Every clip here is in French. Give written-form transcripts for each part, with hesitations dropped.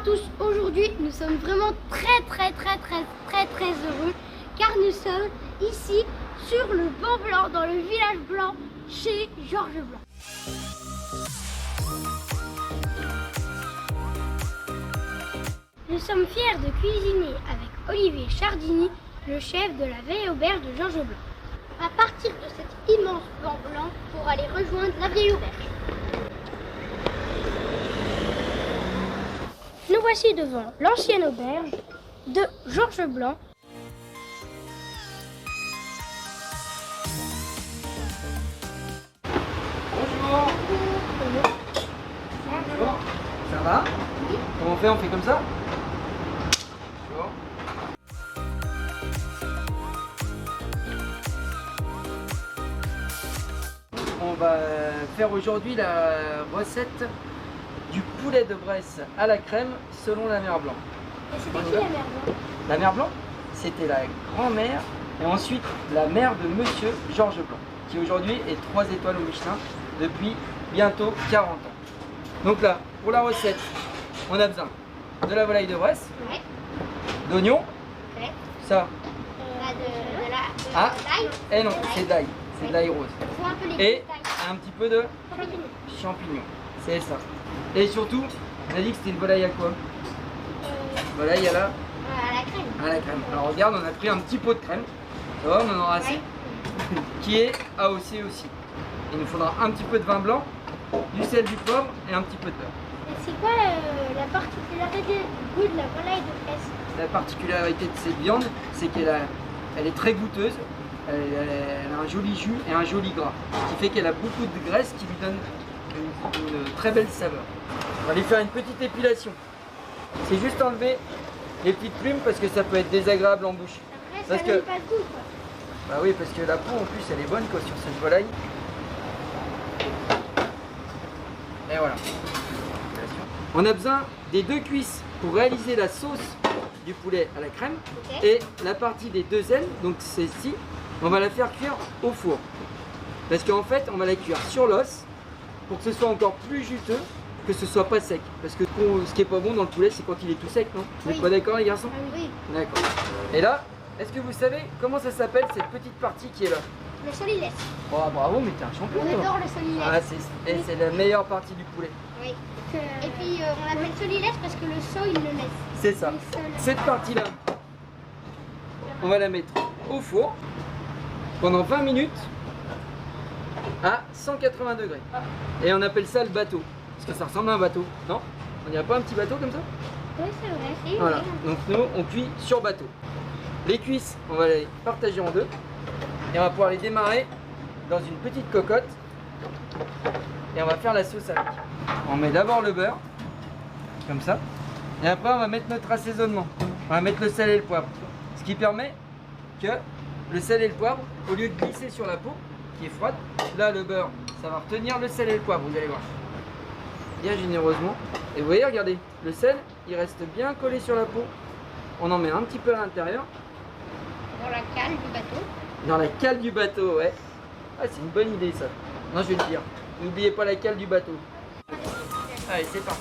tous, aujourd'hui nous sommes vraiment très heureux car nous sommes ici sur le banc blanc dans le village blanc chez Georges Blanc. Nous sommes fiers de cuisiner avec Olivier Chardini, le chef de la vieille auberge de Georges Blanc. À partir de cet immense banc blanc pour aller rejoindre la vieille auberge. Nous voici devant l'ancienne auberge de Georges Blanc. Bonjour. Bonjour. Ça va? Oui. Comment on fait? On fait comme ça? Bonjour. On va faire aujourd'hui la recette du poulet de Bresse à la crème selon la mère Blanc. Et c'était qui la mère Blanc? La mère Blanc, c'était la grand-mère et ensuite la mère de Monsieur Georges Blanc, qui aujourd'hui est 3 étoiles au Michelin depuis bientôt 40 ans. Donc là, pour la recette, on a besoin de la volaille de Bresse, Ouais. d'oignons, Ouais. ça, De ah, l'ail. et non, c'est de l'ail, c'est de l'ail rose, Faut un peu les et détails. un petit peu de Champignons. champignons, c'est ça. Et surtout, on a dit que c'était une volaille à quoi? Volaille à la À la crème. à la crème. Alors regarde, on a pris un petit pot de crème, ça va, on en aura assez, Ouais. qui est AOC aussi. Il nous faudra un petit peu de vin blanc, du sel, du poivre et un petit peu de beurre. Et c'est quoi la particularité du goût de la volaille de Bresse? La particularité de cette viande, c'est elle est très goûteuse, elle a un joli jus et un joli gras, ce qui fait qu'elle a beaucoup de graisse qui lui donne une très belle saveur. On va lui faire une petite épilation. C'est juste enlever les petites plumes parce que ça peut être désagréable en bouche. Après, Parce ça que- donne pas de goût quoi. Bah oui, parce que la peau en plus elle est bonne quoi sur cette volaille. Et voilà. On a besoin des 2 cuisses pour réaliser la sauce du poulet à la crème. Ok. Et la partie des 2 ailes, donc celle-ci, on va la faire cuire au four. Parce qu'en fait, on va la cuire sur l'os pour que ce soit encore plus juteux, que ce soit pas sec. Parce que ce qui est pas bon dans le poulet, c'est quand il est tout sec, non? Vous n'êtes Oui. pas d'accord les garçons? Ah oui. D'accord. Et là, est-ce que vous savez comment ça s'appelle cette petite partie qui est là? Le solilès. Oh bravo, mais t'es un champion On toi. adore le solilès. Ah, c'est la meilleure partie du poulet. Oui. Et puis on l'appelle solilès parce que le saut il le laisse. C'est ça. Le sol. Cette partie-là, on va la mettre au four pendant 20 minutes à 180 degrés. Et on appelle ça le bateau. Parce que ça ressemble à un bateau, non? On n'y a pas un petit bateau comme ça? Oui, c'est vrai. Si, Voilà. oui. Donc nous, on cuit sur bateau. Les cuisses, on va les partager en deux. Et on va pouvoir les démarrer dans une petite cocotte. Et on va faire la sauce avec. On met d'abord le beurre, comme ça. Et après, on va mettre notre assaisonnement. On va mettre le sel et le poivre. Ce qui permet que le sel et le poivre, au lieu de glisser sur la peau, qui est froide, là, le beurre, ça va retenir le sel et le poivre, vous allez voir. Bien généreusement. Et vous voyez, regardez, le sel, il reste bien collé sur la peau. On en met un petit peu à l'intérieur. Dans la cale du bateau. Dans la cale du bateau, ouais. Ah, c'est une bonne idée ça. Non, je vais le dire. N'oubliez pas la cale du bateau. Allez, c'est parti.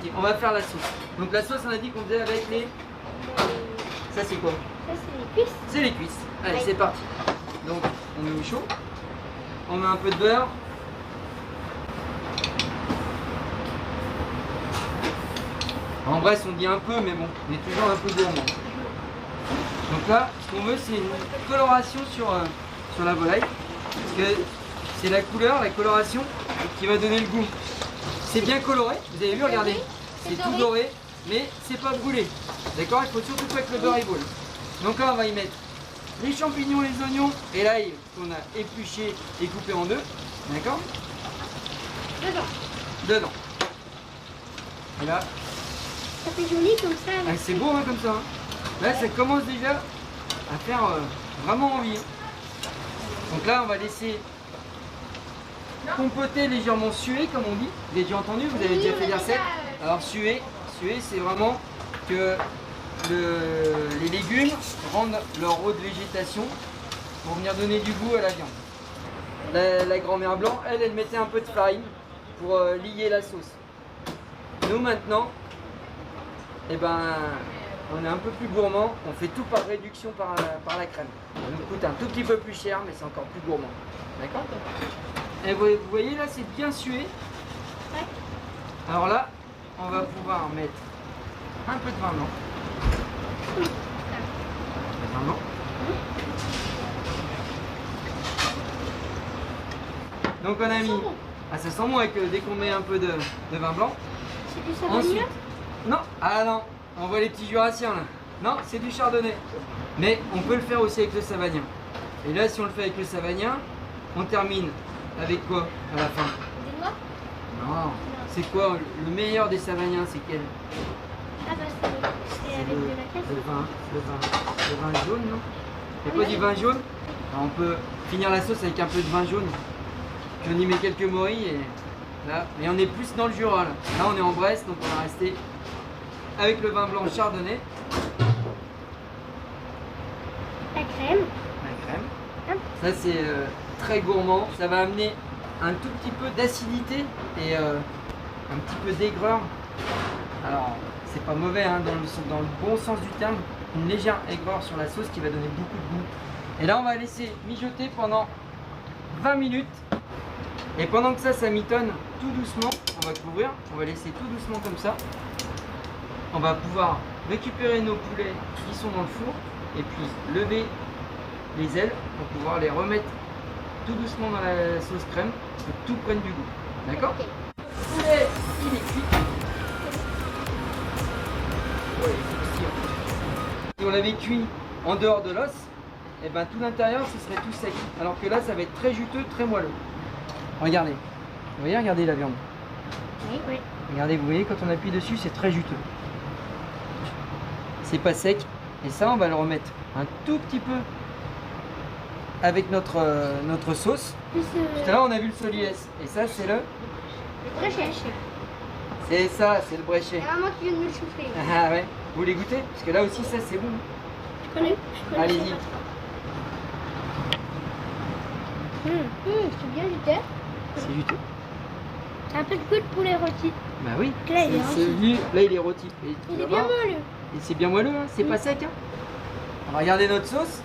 Et on va faire la sauce. Donc la sauce, on a dit qu'on faisait avec les... Ça, c'est quoi? Ça c'est les cuisses. C'est les cuisses. Allez, Ouais. c'est parti. Donc, on met au chaud. On met un peu de beurre. En Bresse, on dit un peu, mais bon, on est toujours un peu gourmand. Donc là, ce qu'on veut, c'est une coloration sur la volaille. Parce que c'est la couleur, la coloration, qui va donner le goût. C'est bien coloré, vous avez vu, regardez. C'est C'est tout doré, mais c'est pas brûlé. D'accord? Il faut surtout pas que le beurre il brûle. Donc là, on va y mettre les champignons, les oignons et l'ail qu'on a épluché et coupé en deux. D'accord? Dedans. Et là, Ça fait joli comme ça. ah, c'est beau hein, comme ça. Hein. Là, ça commence déjà à faire vraiment envie. Donc là, on va laisser compoter légèrement suer, comme on dit. Vous avez déjà entendu, vous avez Oui, déjà on fait a des recettes. déjà, Alors suer, c'est vraiment que les légumes rendent leur eau de végétation pour venir donner du goût à la viande. La grand-mère Blanc, elle mettait un peu de farine pour lier la sauce. Nous maintenant, eh ben, on est un peu plus gourmand, on fait tout par réduction par la crème. Ça nous coûte un tout petit peu plus cher, mais c'est encore plus gourmand. D'accord? Et vous voyez là, c'est bien sué. Ouais. Alors là, on va pouvoir mettre un peu de vin blanc. Le vin blanc. Donc on a mis... Ah, ça sent bon avec, dès qu'on met un peu de vin blanc. C'est du savagnin? Ensuite... Non, ah non, on voit les petits jurassiens là. Non, c'est du chardonnay. Mais on peut le faire aussi avec le savagnin. Et là, si on le fait avec le savagnin, on termine avec quoi à la fin? Des noix? Non, c'est quoi le meilleur des savagniens? C'est quel? Ah bah c'est avec de la caisse. Le vin jaune, non? C'est pas du vin jaune? Alors, on peut finir la sauce avec un peu de vin jaune. Puis on y met quelques morilles et là, mais on est plus dans le Jura là. Là on est en Bresse, donc on va rester avec le vin blanc chardonnay. La crème. La crème. Ça c'est très gourmand. Ça va amener un tout petit peu d'acidité et un petit peu d'aigreur. Alors c'est pas mauvais hein, dans le bon sens du terme. Une légère aigreur sur la sauce qui va donner beaucoup de goût. Et là on va laisser mijoter pendant 20 minutes. Et pendant que ça mitonne tout doucement, on va couvrir, on va laisser tout doucement comme ça. On va pouvoir récupérer nos poulets qui sont dans le four et puis lever les ailes pour pouvoir les remettre tout doucement dans la sauce crème pour que tout prenne du goût. D'accord? Le poulet, il est cuit. Ouais, si on l'avait cuit en dehors de l'os, et ben tout l'intérieur ce serait tout sec. Alors que là ça va être très juteux, très moelleux. Regardez, vous voyez, regardez la viande. Oui, oui. Regardez, vous voyez, quand on appuie dessus, c'est très juteux. C'est pas sec. Et ça, on va le remettre un tout petit peu avec notre sauce. Plus, Tout à l'heure, on a vu le soliès. Et ça, c'est le... bréchèche. C'est ça, c'est le bréchet. Il y a maman qui vient de me le souffler. Ah ouais, vous voulez goûter? Parce que là aussi, ça, c'est bon. Je connais. Allez-y. C'est bien juteux. C'est juteux. C'est un peu de goût de poulet rôti. Bah oui. Là, il est rôti. Là, il est rôti. Et tu Il vas est bien voir. moelleux. Et c'est bien moelleux, hein. C'est pas sec. Hein. On va regarder notre sauce.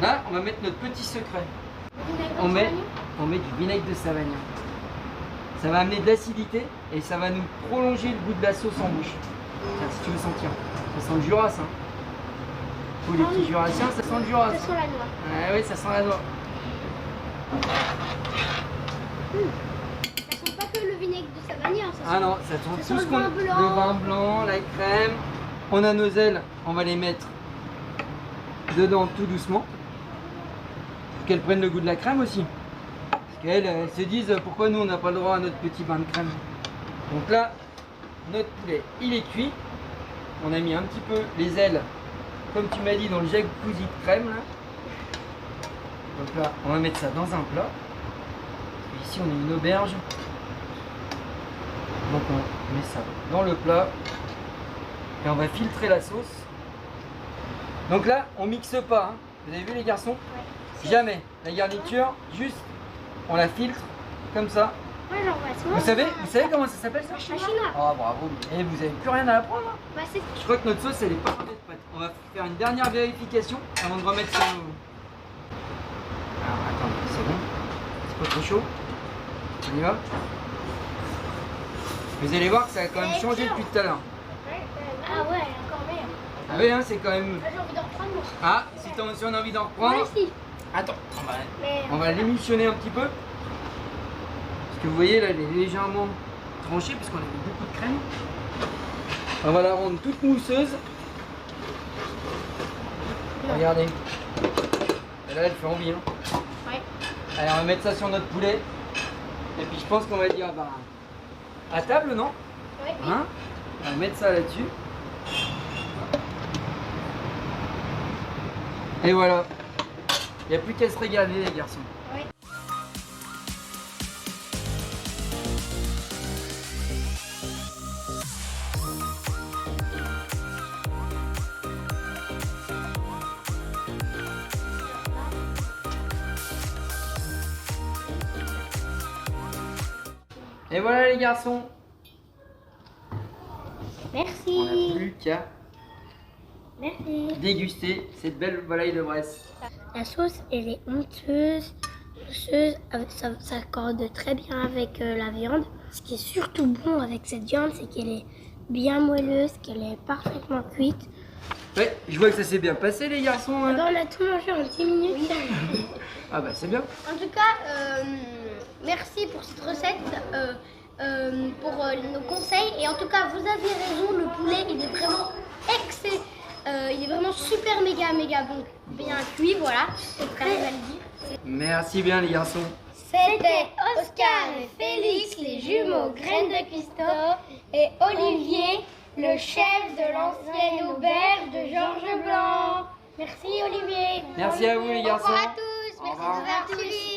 Là, on va mettre notre petit secret. On met du vinaigre de savagnin. Ça va amener de l'acidité et ça va nous prolonger le goût de la sauce en bouche. Tiens, si tu veux sentir. Ça sent le Jura, ça. Pour les petits Jurassiens, ça sent le Jura. Ça sent la noix. Ah oui, ça sent la noix. Ça sent pas que le vinaigre de savagnin. Ah non, ça sent ça tout sent ce qu'on... le vin blanc. Le vin blanc, la crème. On a nos ailes, on va les mettre dedans tout doucement. Pour qu'elles prennent le goût de la crème aussi. Parce qu'elles se disent pourquoi nous on n'a pas le droit à notre petit bain de crème. Donc là, notre poulet, il est cuit. On a mis un petit peu les ailes, comme tu m'as dit, dans le jacuzzi de crème. Là. Donc là, on va mettre ça dans un plat. Et ici, on a une auberge. Donc on met ça dans le plat. Et on va filtrer la sauce. Donc là, on mixe pas. Hein. Vous avez vu les garçons? Ouais. Jamais. La garniture, juste, on la filtre comme ça. Ouais, genre, Vous savez comment ça s'appelle ça? Machina. Oh bravo. Et vous avez plus rien à apprendre. Hein. Bah, c'est... Je crois que notre sauce, elle est pas prête. On va faire une dernière vérification avant de remettre ça au... Alors attends, c'est bon. C'est pas trop chaud. On y va. Vous allez voir que ça a quand même changé depuis tout à l'heure. Ah ouais, encore meilleur. Ah oui, hein, c'est quand même... J'ai envie d'en reprendre. Ah, si on a envie d'en reprendre... Moi aussi. Attends, Mais... on va l'émulsionner un petit peu. Parce que vous voyez, là, elle est légèrement tranchée parce qu'on a mis beaucoup de crème. On va la rendre toute mousseuse. Regardez. Et là, elle fait envie. Hein. Ouais. Allez, on va mettre ça sur notre poulet. Et puis, je pense qu'on va dire, bah, à table, non? Ouais. Hein? On va mettre ça là-dessus. Et voilà. Il n'y a plus qu'à se régaler, les garçons. Et voilà les garçons, on n'a Merci. plus qu'à Merci. déguster cette belle volaille de Bresse. La sauce, elle est onctueuse, ça s'accorde très bien avec la viande. Ce qui est surtout bon avec cette viande, c'est qu'elle est bien moelleuse, qu'elle est parfaitement cuite. Ouais, je vois que ça s'est bien passé les garçons. Ah Hein. bah, on a tout mangé en 10 minutes. Ah bah c'est bien. En tout cas, merci pour cette recette, pour nos conseils. Et en tout cas, vous avez raison, le poulet, il est vraiment excellent. Il est vraiment super méga bon, bien cuit, voilà. C'est très à le dire. Merci bien les garçons. C'était Oscar et Félix, les jumeaux Graines de Cuistot, et Olivier, le chef de l'ancienne auberge de Georges Blanc. Merci Olivier. Merci à vous les Au garçons. revoir à tous. Au Merci revoir. de nous avoir suivis.